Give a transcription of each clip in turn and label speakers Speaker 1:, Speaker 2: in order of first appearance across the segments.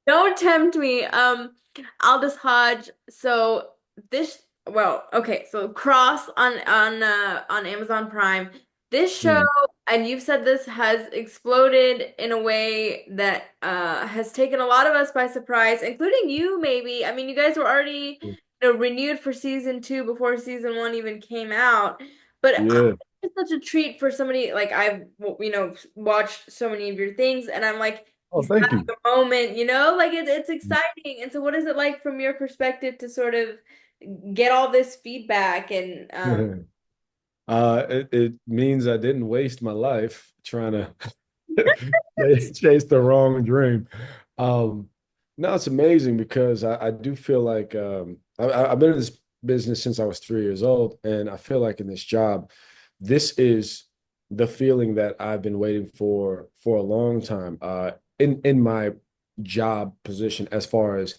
Speaker 1: Don't tempt me. Aldis Hodge. So this, well, okay, so Cross on Amazon Prime. This show,
Speaker 2: Mm,
Speaker 1: and you've said this has exploded in a way that has taken a lot of us by surprise, including you, maybe. I mean, you guys were already, renewed for season two before season one even came out. But
Speaker 2: yeah.
Speaker 1: it's such a treat for somebody like I've, watched so many of your things, and I'm like,
Speaker 2: Oh,
Speaker 1: he's
Speaker 2: thank you.
Speaker 1: having a moment, like it's exciting. And so, what is it like from your perspective to sort of get all this feedback and
Speaker 2: It means I didn't waste my life trying to chase the wrong dream. Um, no, it's amazing because I do feel like I've been in this business since I was 3 years old, and I feel like in this job, this is the feeling that I've been waiting for a long time. In my job position, as far as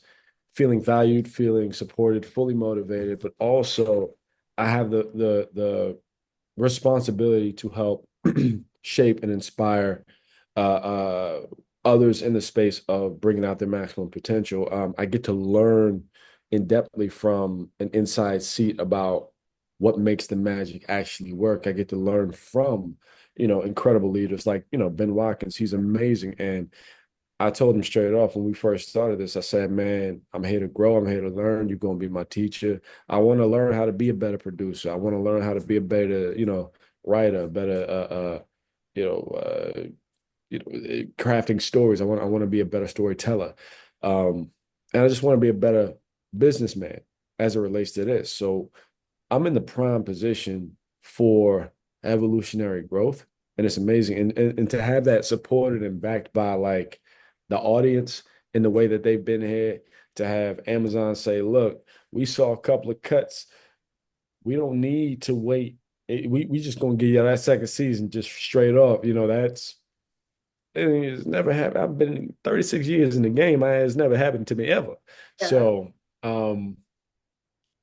Speaker 2: feeling valued, feeling supported, fully motivated, but also I have the responsibility to help shape and inspire others in the space of bringing out their maximum potential. I get to learn in depthly from an inside seat about what makes the magic actually work. I get to learn from, incredible leaders like, Ben Watkins. He's amazing. And I told him straight off when we first started this, I said, man, I'm here to grow. I'm here to learn. You're going to be my teacher. I want to learn how to be a better producer. I want to learn how to be a better, writer, better, you know, uh, crafting stories. I want to be a better storyteller. And I just want to be a better businessman as it relates to this. So I'm in the prime position for evolutionary growth, and it's amazing. And to have that supported and backed by like the audience in the way that they've been here, to have Amazon say, look, we saw a couple of cuts. We don't need to wait. We just gonna give you that second season just straight off. It's never happened. I've been 36 years in the game. It's never happened to me ever.
Speaker 1: yeah.
Speaker 2: So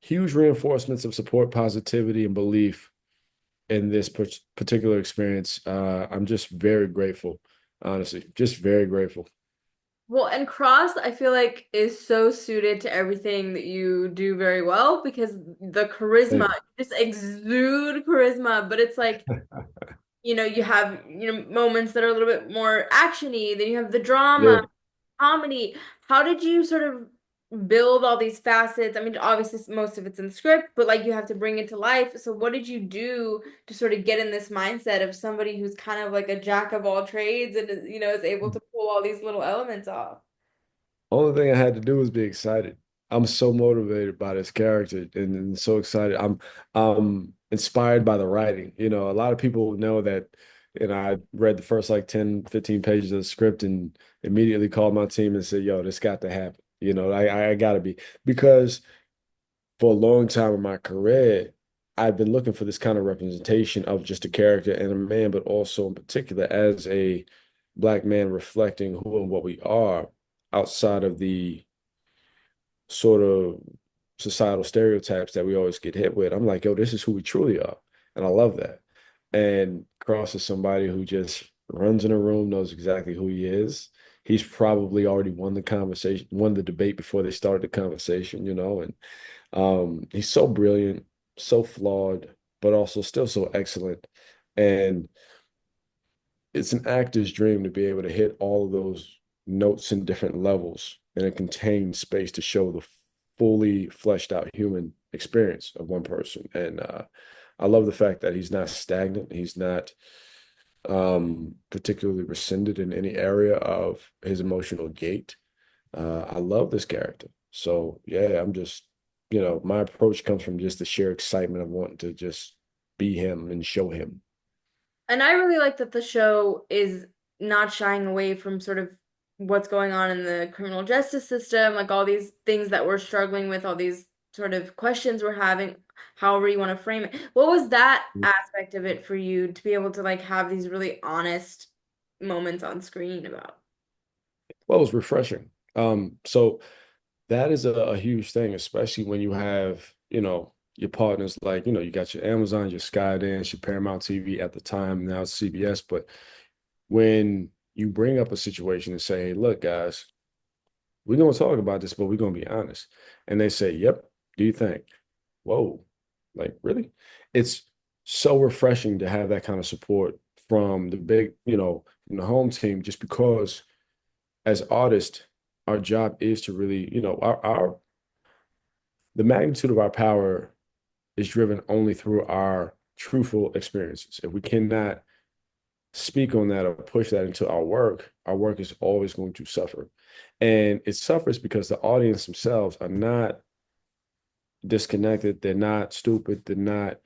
Speaker 2: huge reinforcements of support, positivity, and belief in this particular experience. I'm just very grateful, honestly, just very grateful.
Speaker 1: Well, and Cross, I feel like is so suited to everything that you do very well because the charisma,
Speaker 2: Thank you.
Speaker 1: you just exude charisma, but it's like you have, moments that are a little bit more actiony, then you have the drama,
Speaker 2: Yeah.
Speaker 1: comedy. How did you sort of build all these facets? I mean, obviously most of it's in the script, but like you have to bring it to life. So what did you do to sort of get in this mindset of somebody who's kind of like a jack of all trades and is able to pull all these little elements off?
Speaker 2: Only thing I had to do was be excited. I'm so motivated by this character and so excited. I'm inspired by the writing. A lot of people know that, I read the first like 10, 15 pages of the script and immediately called my team and said, yo, this got to happen. I gotta be because for a long time in my career, I've been looking for this kind of representation of just a character and a man, but also in particular as a Black man reflecting who and what we are outside of the sort of societal stereotypes that we always get hit with. I'm like, yo, this is who we truly are. And I love that. And Cross is somebody who just runs in a room, knows exactly who he is. He's probably already won the conversation, won the debate before they started the conversation, and he's so brilliant, so flawed, but also still so excellent. And it's an actor's dream to be able to hit all of those notes in different levels in a contained space to show the fully fleshed out human experience of one person. And I love the fact that he's not stagnant. He's not particularly rescinded in any area of his emotional gait. I love this character. So yeah, I'm just, my approach comes from just the sheer excitement of wanting to just be him and show him.
Speaker 1: And I really like that the show is not shying away from sort of what's going on in the criminal justice system, like all these things that we're struggling with, all these sort of questions we're having, however you want to frame it. What was that aspect of it for you to be able to like have these really honest moments on screen about?
Speaker 2: Well, it was refreshing. So that is a huge thing, especially when you have, your partners like, you got your Amazon, your Skydance, your Paramount TV at the time, now it's CBS. But when you bring up a situation and say, hey, look, guys, we're gonna talk about this, but we're gonna be honest. And they say, yep, do you think? Whoa, like really? It's so refreshing to have that kind of support from the big, from the home team, just because as artists, our job is to really, our the magnitude of our power is driven only through our truthful experiences. If we cannot speak on that or push that into our work is always going to suffer. And it suffers because the audience themselves are not disconnected. They're not stupid. They're not,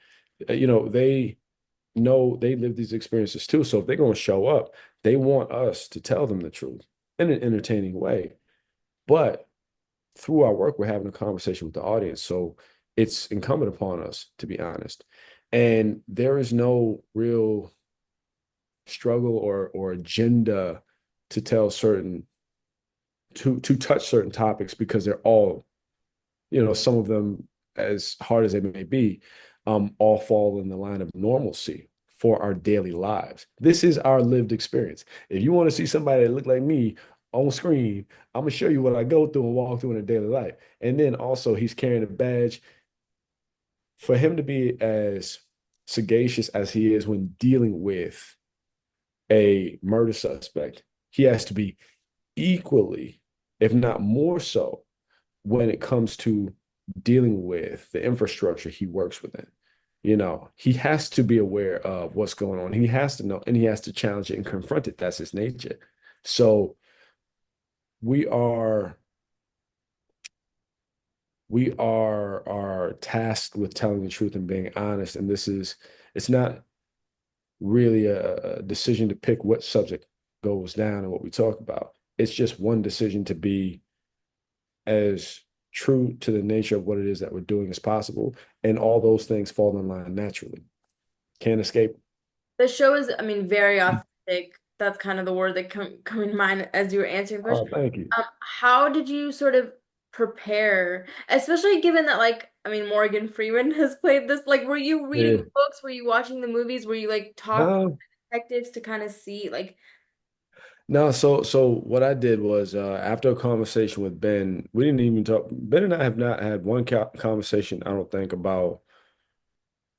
Speaker 2: they know they live these experiences too. So if they're going to show up, they want us to tell them the truth in an entertaining way. But through our work, we're having a conversation with the audience. So it's incumbent upon us to be honest. And there is no real struggle or agenda to tell certain to touch certain topics because they're all, some of them, as hard as they may be, all fall in the line of normalcy for our daily lives. This is our lived experience. If you want to see somebody that look like me on screen, I'm gonna show you what I go through and walk through in a daily life. And then also he's carrying a badge. For him to be as sagacious as he is when dealing with a murder suspect, he has to be equally, if not more so, when it comes to dealing with the infrastructure he works within. He has to be aware of what's going on. He has to know and he has to challenge it and confront it. That's his nature. So we are we are tasked with telling the truth and being honest. And it's not really a decision to pick what subject goes down and what we talk about. It's just one decision to be as true to the nature of what it is that we're doing as possible. And all those things fall in line naturally. Can't escape.
Speaker 1: The show is, I mean, very authentic. That's kind of the word that come in mind as you were answering the question.
Speaker 2: Oh, thank you.
Speaker 1: How did you sort of prepare, especially given that, like, I mean, Morgan Freeman has played this. Like, were you reading
Speaker 2: Yeah.
Speaker 1: the books? Were you watching the movies? Were you like talking to
Speaker 2: No,
Speaker 1: detectives to kind of see, like,
Speaker 2: no. So what I did was after a conversation with Ben, we didn't even talk. Ben and I have not had one conversation, I don't think, about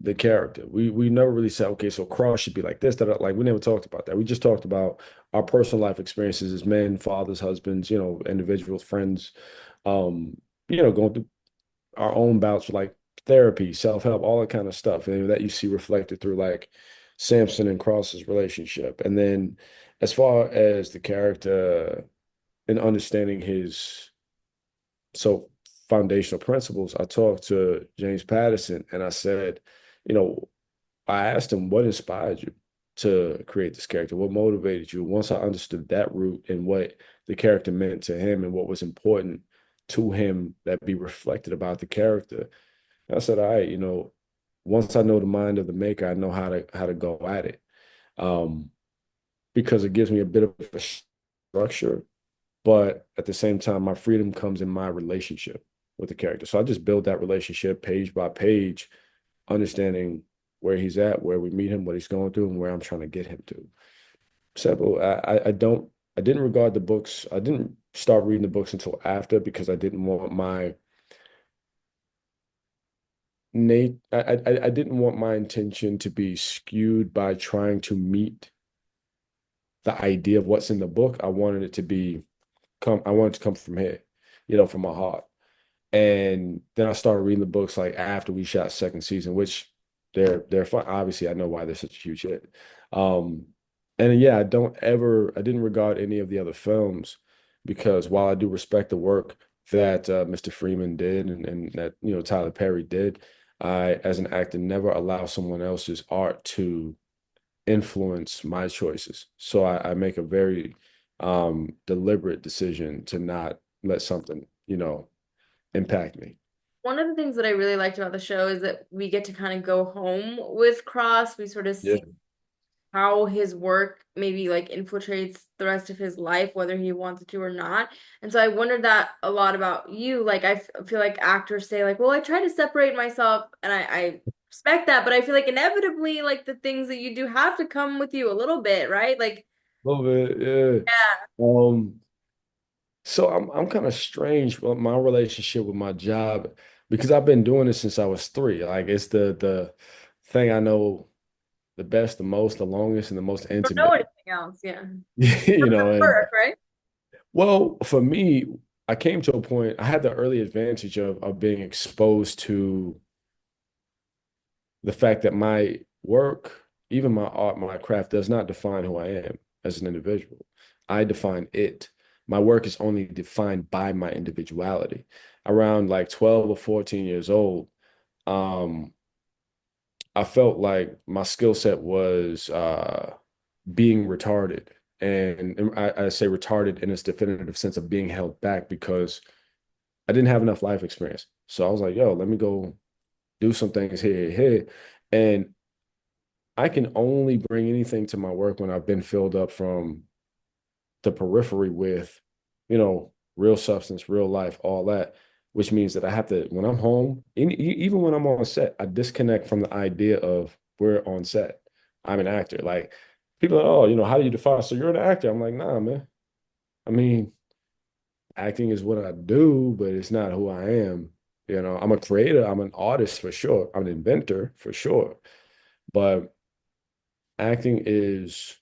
Speaker 2: the character. We never really said, okay, so Cross should be like this, that, like we never talked about that. We just talked about our personal life experiences as men, fathers, husbands, individuals, friends, going through our own bouts with like therapy, self-help, all that kind of stuff. And that you see reflected through like Samson and Cross's relationship. And then as far as the character and understanding his so foundational principles, I talked to James Patterson and I said, you know, I asked him what inspired you to create this character, what motivated you. Once I understood that root and what the character meant to him and what was important to him that be reflected about the character, I said, all right, once I know the mind of the maker, I know how to go at it. Um, because it gives me a bit of a structure, but at the same time, my freedom comes in my relationship with the character. So I just build that relationship page by page, understanding where he's at, where we meet him, what he's going through, and where I'm trying to get him to. Simple. I didn't regard the books. I didn't start reading the books until after because I didn't want my Nate, I didn't want my intention to be skewed by trying to meet the idea of what's in the book. I wanted it to I wanted it to come from here, from my heart. And then I started reading the books like after we shot second season, which they're fun. Obviously, I know why they're such a huge hit. Um, and yeah, I didn't regard any of the other films because while I do respect the work that Mr. Freeman did and that Tyler Perry did, I, as an actor, never allow someone else's art to influence my choices. So I make a very deliberate decision to not let something, impact me.
Speaker 1: one of the things that I really liked about the show is that we get to kind of go home with Cross. We sort of
Speaker 2: Yeah.
Speaker 1: see how his work maybe like infiltrates the rest of his life, whether he wants it to or not. And so I wondered that a lot about you. Like feel like actors say like, well, I try to separate myself, and I respect that, but I feel like inevitably like the things that you do have to come with you a little bit, right? Like,
Speaker 2: A little bit,
Speaker 1: yeah.
Speaker 2: yeah. So I'm kind of strange with my relationship with my job because I've been doing this since I was three. Like it's the thing I know the best, the most, the longest, and the most
Speaker 1: Don't know
Speaker 2: intimate.
Speaker 1: anything else. Yeah.
Speaker 2: And
Speaker 1: Work, right?
Speaker 2: well, for me, I came to a point, I had the early advantage of being exposed to the fact that my work, even my art, my craft, does not define who I am as an individual. I define it. My work is only defined by my individuality. Around like 12 or 14 years old, um, I felt like my skill set was being retarded. And I say retarded in its definitive sense of being held back because I didn't have enough life experience. So I was like, yo, let me go do some things here. And I can only bring anything to my work when I've been filled up from the periphery with, real substance, real life, all that, which means that I have to, when I'm home, even when I'm on set, I disconnect from the idea of we're on set. I'm an actor. Like people are, oh, how do you define? So you're an actor. I'm like, nah, man. I mean, acting is what I do, but it's not who I am. I'm a creator, I'm an artist for sure. I'm an inventor for sure. But acting is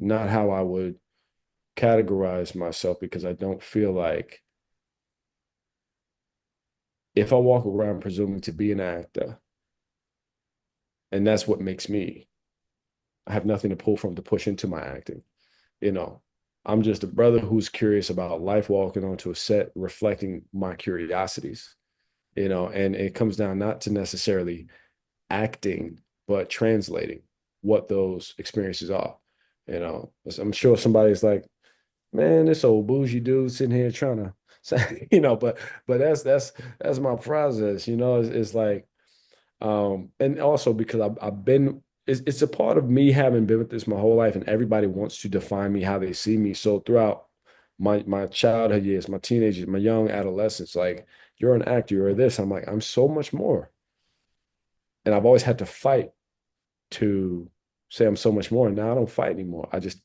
Speaker 2: not how I would categorize myself because I don't feel like if I walk around presuming to be an actor, and that's what makes me, I have nothing to pull from to push into my acting. You know, I'm just a brother who's curious about life, walking onto a set, reflecting my curiosities, and it comes down not to necessarily acting, but translating what those experiences are. I'm sure somebody's like, man, this old bougie dude sitting here trying to say, but that's my process, it's like, and also because I've been, it's a part of me having been with this my whole life, and everybody wants to define me how they see me. So throughout my childhood years, my teenage years, my young adolescence, like you're an actor, you're this. I'm like, I'm so much more. And I've always had to fight to say I'm so much more. And now I don't fight anymore. I just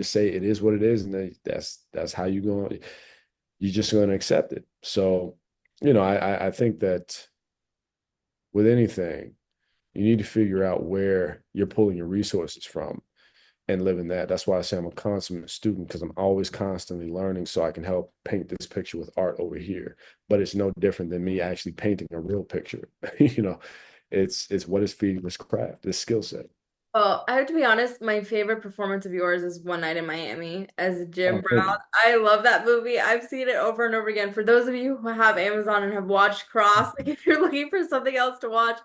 Speaker 2: say it is what it is, and that's how you're just going to accept it. So, I think that with anything, you need to figure out where you're pulling your resources from and live in that. That's why I say I'm a consummate student because I'm always constantly learning so I can help paint this picture with art over here. But it's no different than me actually painting a real picture. It's what is feeding this craft, this skill set.
Speaker 1: Well, I have to be honest, my favorite performance of yours is One Night in Miami as Jim
Speaker 2: Oh, thank
Speaker 1: Brown.
Speaker 2: you.
Speaker 1: I love that movie. I've seen it over and over again. For those of you who have Amazon and have watched Cross, like if you're looking for something else to watch,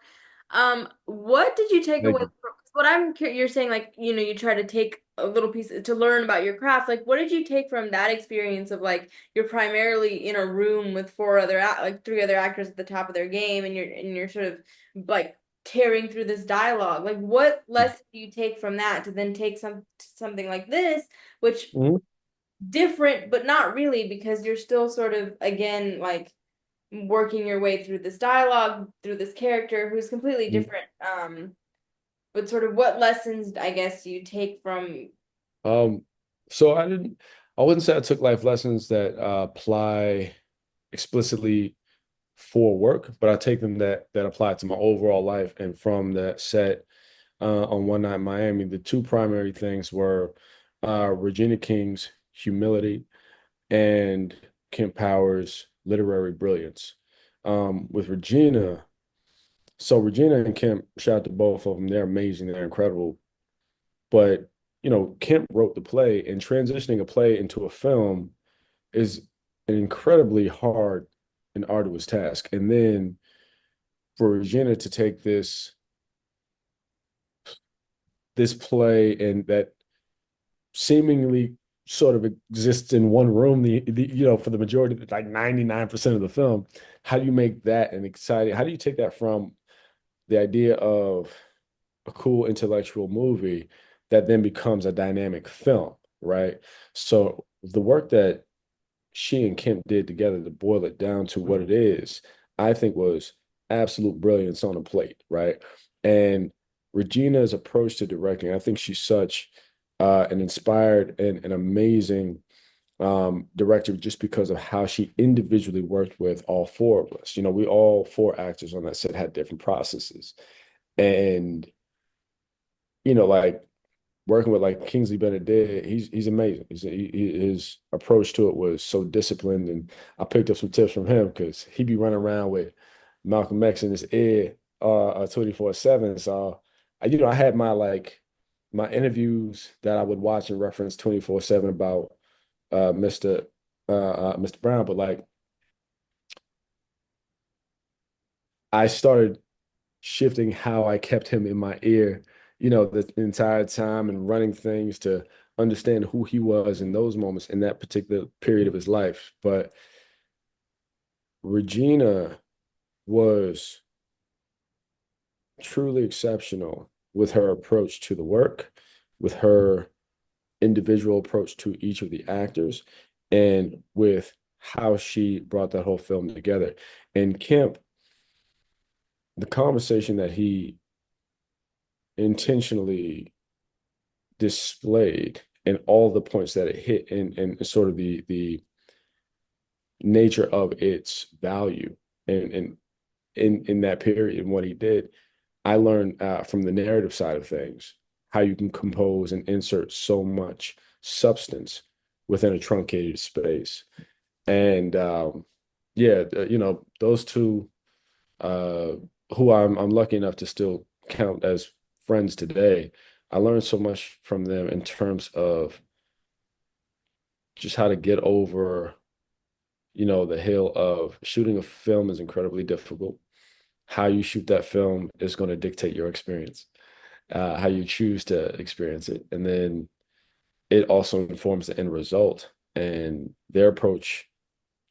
Speaker 1: what did you take
Speaker 2: Thank
Speaker 1: away
Speaker 2: you.
Speaker 1: from, 'cause what you're saying, like, you try to take a little piece to learn about your craft. Like, what did you take from that experience of like you're primarily in a room with like three other actors at the top of their game, and you're sort of like tearing through this dialogue. Like, what lesson do you take from that to then take something like this, which
Speaker 2: Mhm.
Speaker 1: different, but not really, because you're still sort of again like working your way through this dialogue, through this character who's completely different. But sort of what lessons, I guess, do you take from?
Speaker 2: Um, so I wouldn't say I took life lessons that apply explicitly for work, but I take them that apply to my overall life. And from that set on One Night in Miami, the two primary things were Regina King's humility and Kent Powers' literary brilliance. With Regina, so Regina and Kemp, shout out to both of them. They're amazing. They're incredible. But, Kemp wrote the play, and transitioning a play into a film is an incredibly hard and arduous task. And then for Regina to take this play and that seemingly sort of exists in one room, for the majority, like 99% of the film, how do you make that an exciting, how do you take that from the idea of a cool intellectual movie that then becomes a dynamic film, right? So the work that she and Kemp did together to boil it down to what it is, I think was absolute brilliance on a plate, right? And Regina's approach to directing, I think she's such an inspired and an amazing director just because of how she individually worked with all four of us. You know, we all four actors on that set had different processes. And, you know, like working with like Kingsley Benedict, he's amazing. His approach to it was so disciplined, and I picked up some tips from him because he'd be running around with Malcolm X in his ear 24/7. So I had my my interviews that I would watch and reference 24/7 about Mr. Brown, but like I started shifting how I kept him in my ear, the entire time and running things to understand who he was in those moments in that particular period of his life. But Regina was truly exceptional with her approach to the work, with her individual approach to each of the actors, and with how she brought that whole film together. And Kemp, the conversation that he intentionally displayed and all the points that it hit and sort of the nature of its value and in that period and what he did, I learned from the narrative side of things how you can compose and insert so much substance within a truncated space. And yeah, those two uh, who I'm lucky enough to still count as friends today. I learned so much from them in terms of just how to get over, the hill of shooting a film is incredibly difficult. How you shoot that film is going to dictate your experience, how you choose to experience it. And then it also informs the end result. And their approach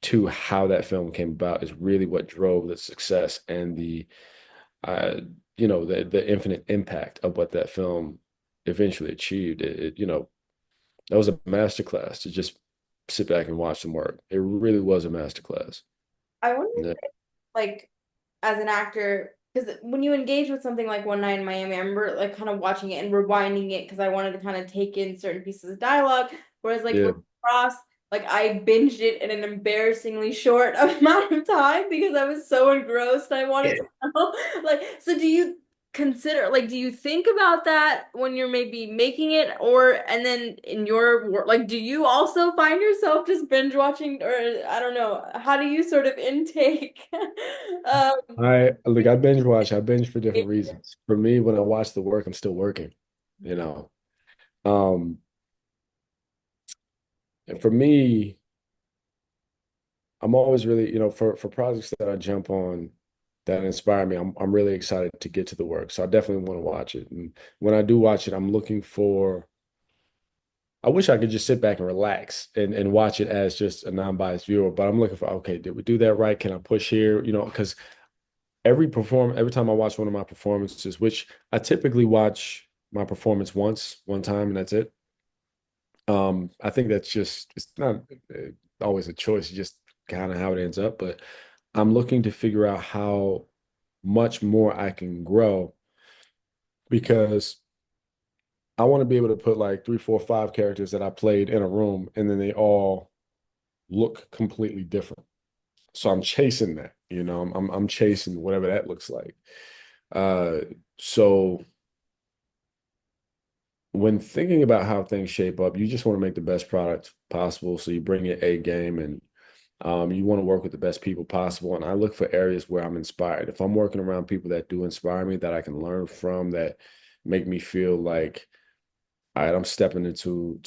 Speaker 2: to how that film came about is really what drove the success and uh, the infinite impact of what that film eventually achieved. That was a masterclass to just sit back and watch them work. It really was a masterclass.
Speaker 1: I wonder,
Speaker 2: Yeah.
Speaker 1: like, as an actor, because when you engage with something like One Night in Miami, I remember like kind of watching it and rewinding it because I wanted to kind of take in certain pieces of dialogue. Whereas like
Speaker 2: Yeah.
Speaker 1: with Cross, like I binged it in an embarrassingly short amount of time because I was so engrossed. I wanted to know. Like, so do you consider, like, do you think about that when you're maybe making it, or and then in your work, like, do you also find yourself just binge watching, or I don't know, how do you sort of intake um
Speaker 2: I binge watch. I binge for different reasons. For me, when I watch the work, I'm still working, you know. Um, and for me, I'm always really, for projects that I jump on that inspire me, I'm really excited to get to the work. So I definitely want to watch it. And when I do watch it, I'm looking for I wish I could just sit back and relax and watch it as just a non-biased viewer, but I'm looking for, okay, did we do that right? Can I push here? Because every time I watch one of my performances, which I typically watch my performance one time, and that's it. I think that's just it's not always a choice, it's just kind of how it ends up. But I'm looking to figure out how much more I can grow because I want to be able to put like three, four, five characters that I played in a room, and then they all look completely different. So I'm chasing that, I'm chasing whatever that looks like. Uh, so when thinking about how things shape up, you just want to make the best product possible. So you bring your A game and you want to work with the best people possible. And I look for areas where I'm inspired. If I'm working around people that do inspire me, that I can learn from, that make me feel like, all right, I'm stepping into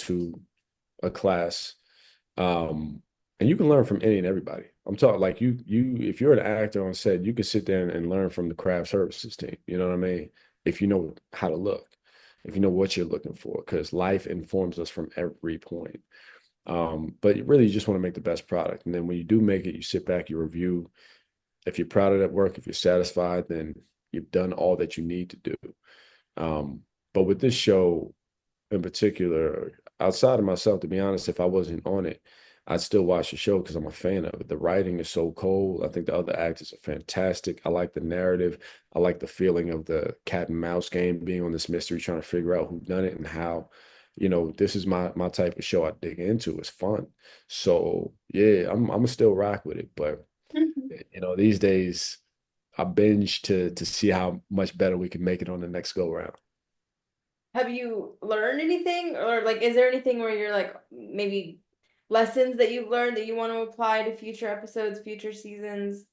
Speaker 2: a class. And you can learn from any and everybody. I'm talking like if you're an actor on set, you can sit there and learn from the craft services team. You know what I mean? If you know how to look, if you know what you're looking for, because life informs us from every point. But really, you just want to make the best product. And then when you do make it, you sit back, you review. If you're proud of that work, if you're satisfied, then you've done all that you need to do. But with this show in particular, outside of myself, to be honest, if I wasn't on it, I'd still watch the show because I'm a fan of it. The writing is so cold. I think the other actors are fantastic. I like the narrative. I like the feeling of the cat and mouse game, being on this mystery, trying to figure out who done it and how. this is my type of show I dig into. It's fun. So yeah, I'm gonna still rock with it. But these days I binge to see how much better we can make it on the next go round.
Speaker 1: Have you learned anything, or like, is there anything where you're like maybe lessons that you've learned that you want to apply to future episodes, future seasons?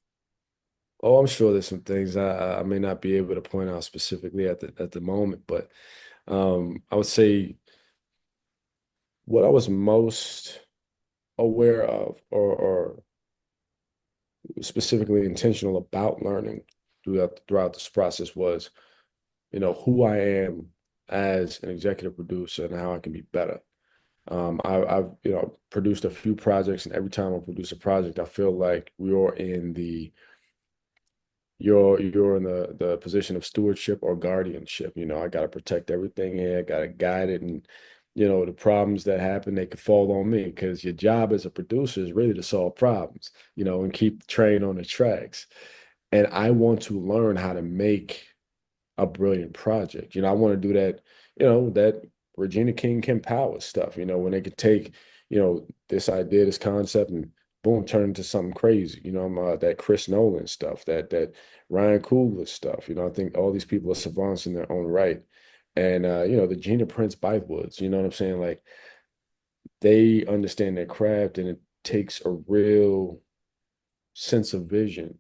Speaker 2: Oh, I'm sure there's some things I may not be able to point out specifically at the moment, but I would say what I was most aware of or specifically intentional about learning throughout this process was, who I am as an executive producer and how I can be better. I've produced a few projects, and every time I produce a project, I feel like you're in the position of stewardship or guardianship. I got to protect everything here. I got to guide it, and the problems that happen, they could fall on me because your job as a producer is really to solve problems, and keep the train on the tracks. And I want to learn how to make a brilliant project. I want to do that, that Regina King, Kim Powers stuff, when they could take, this idea, this concept, and boom, turn into something crazy. That Chris Nolan stuff, that Ryan Coogler stuff. I think all these people are savants in their own right. And the Gina Prince Bythewoods, you know what I'm saying? Like they understand their craft, and it takes a real sense of vision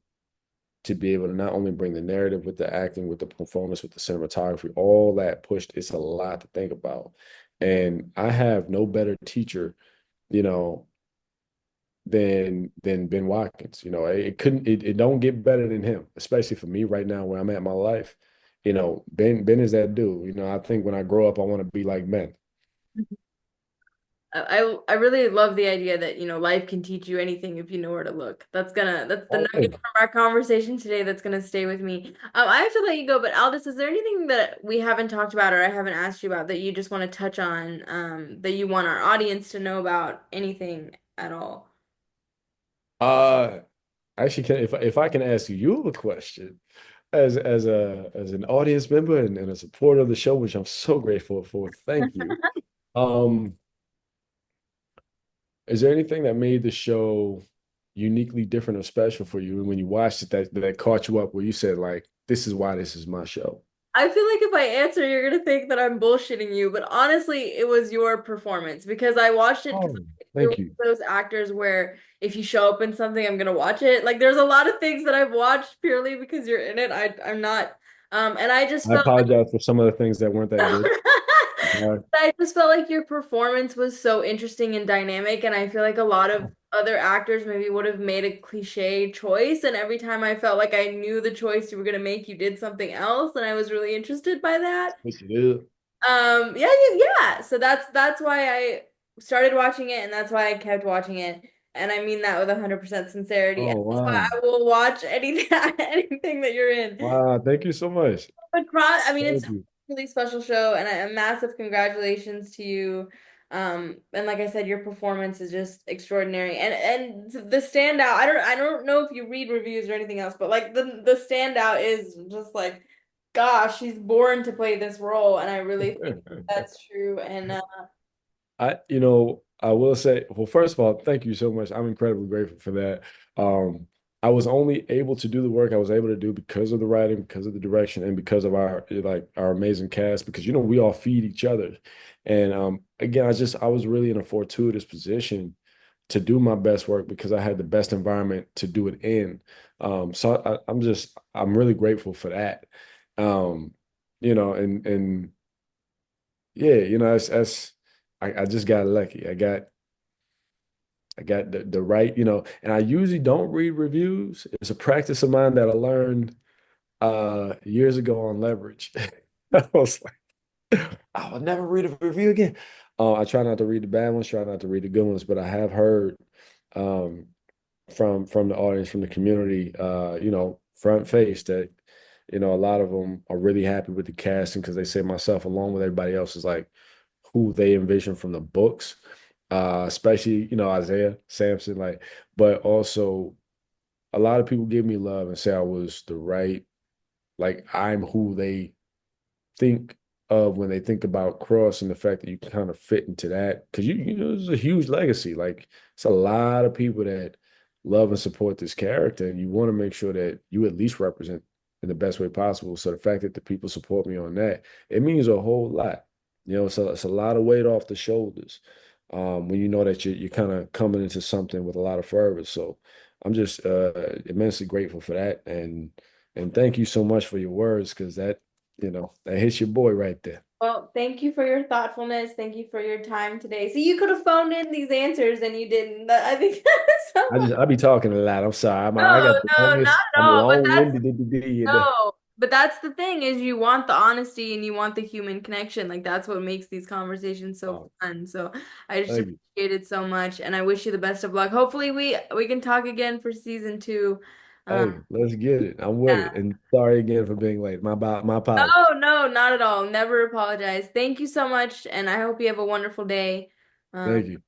Speaker 2: to be able to not only bring the narrative with the acting, with the performance, with the cinematography, all that pushed. It's a lot to think about. And I have no better teacher, you know, than Ben Watkins. It don't get better than him, especially for me right now where I'm at in my life. Ben is that dude. I think when I grow up, I want to be like Ben.
Speaker 1: I really love the idea that, life can teach you anything if you know where to look. That's the
Speaker 2: Oh,
Speaker 1: nugget
Speaker 2: yeah.
Speaker 1: from our conversation today that's gonna stay with me. I have to let you go, but Aldis, is there anything that we haven't talked about or I haven't asked you about that you just want to touch on, that you want our audience to know about anything at all?
Speaker 2: Uh, Actually, if I can ask you a question as an audience member and a supporter of the show, which I'm so grateful for, thank you. Um, is there anything that made the show uniquely different or special for you when you watched it that caught you up where you said like, this is why this is my show?
Speaker 1: I feel like if I answer, you're gonna think that I'm bullshitting you, but honestly, it was your performance because I watched it because
Speaker 2: Oh,
Speaker 1: you're one
Speaker 2: thank you.
Speaker 1: of those actors where if you show up in something, I'm gonna watch it. Like there's a lot of things that I've watched purely because you're in it. I'm not, and I just
Speaker 2: I
Speaker 1: felt
Speaker 2: apologize for some of the things that weren't that good. Uh,
Speaker 1: I just felt like your performance was so interesting and dynamic, and I feel like a lot of other actors maybe would have made a cliche choice, and every time I felt like I knew the choice you were gonna make, you did something else, and I was really interested by that.
Speaker 2: Yes, it is.
Speaker 1: Yeah, yeah. So that's why I started watching it, and that's why I kept watching it, and I mean that with 100% sincerity, and
Speaker 2: Oh,
Speaker 1: that's why
Speaker 2: wow.
Speaker 1: I will watch anything anything that you're in.
Speaker 2: Wow. Thank you so much.
Speaker 1: But I mean, it's a
Speaker 2: Thank you.
Speaker 1: really special show, and a massive congratulations to you. And like I said, your performance is just extraordinary. And the standout, I don't know if you read reviews or anything else, but like the standout is just like, gosh, she's born to play this role, and I really think that's true. And
Speaker 2: I will say, well, first of all, thank you so much. I'm incredibly grateful for that. Um, I was only able to do the work I was able to do because of the writing, because of the direction, and because of our amazing cast, because we all feed each other. And again, I was really in a fortuitous position to do my best work because I had the best environment to do it in. So I'm really grateful for that. Um, and yeah, I just got lucky. I got the right, and I usually don't read reviews. It's a practice of mine that I learned years ago on Leverage. I was like, I will never read a review again. I try not to read the bad ones, try not to read the good ones, but I have heard um, from the audience, from the community, front face that, a lot of them are really happy with the casting because they say myself, along with everybody else, is like who they envision from the books, especially, Isaiah Sampson, like, but also a lot of people give me love and say I was the right, like I'm who they think. of when they think about Cross and the fact that you kind of fit into that because there's a huge legacy. Like it's a lot of people that love and support this character, and you want to make sure that you at least represent in the best way possible. So the fact that the people support me on that, it means a whole lot. So it's a lot of weight off the shoulders when you know that you're kind of coming into something with a lot of fervor. So I'm just immensely grateful for that, and thank you so much for your words because that hits your boy right there.
Speaker 1: Well, thank you for your thoughtfulness. Thank you for your time today. So you could have phoned in these answers and you didn't. I think that's so.
Speaker 2: I be talking a lot. I'm sorry. I
Speaker 1: No,
Speaker 2: got the
Speaker 1: no, not
Speaker 2: longest.
Speaker 1: at
Speaker 2: I'm
Speaker 1: all. But
Speaker 2: long-winded.
Speaker 1: no, but that's the thing is you want the honesty and you want the human connection. Like that's what makes these conversations so
Speaker 2: Oh,
Speaker 1: fun. So I just
Speaker 2: thank you.
Speaker 1: appreciate it so much, and I wish you the best of luck. Hopefully we can talk again for season two. Um,
Speaker 2: Hey, let's get it. I'm with it.
Speaker 1: yeah.
Speaker 2: And sorry again for being late. My apologies.
Speaker 1: No, no, not at all. Never apologize. Thank you so much, and I hope you have a wonderful day. Um,
Speaker 2: Thank you.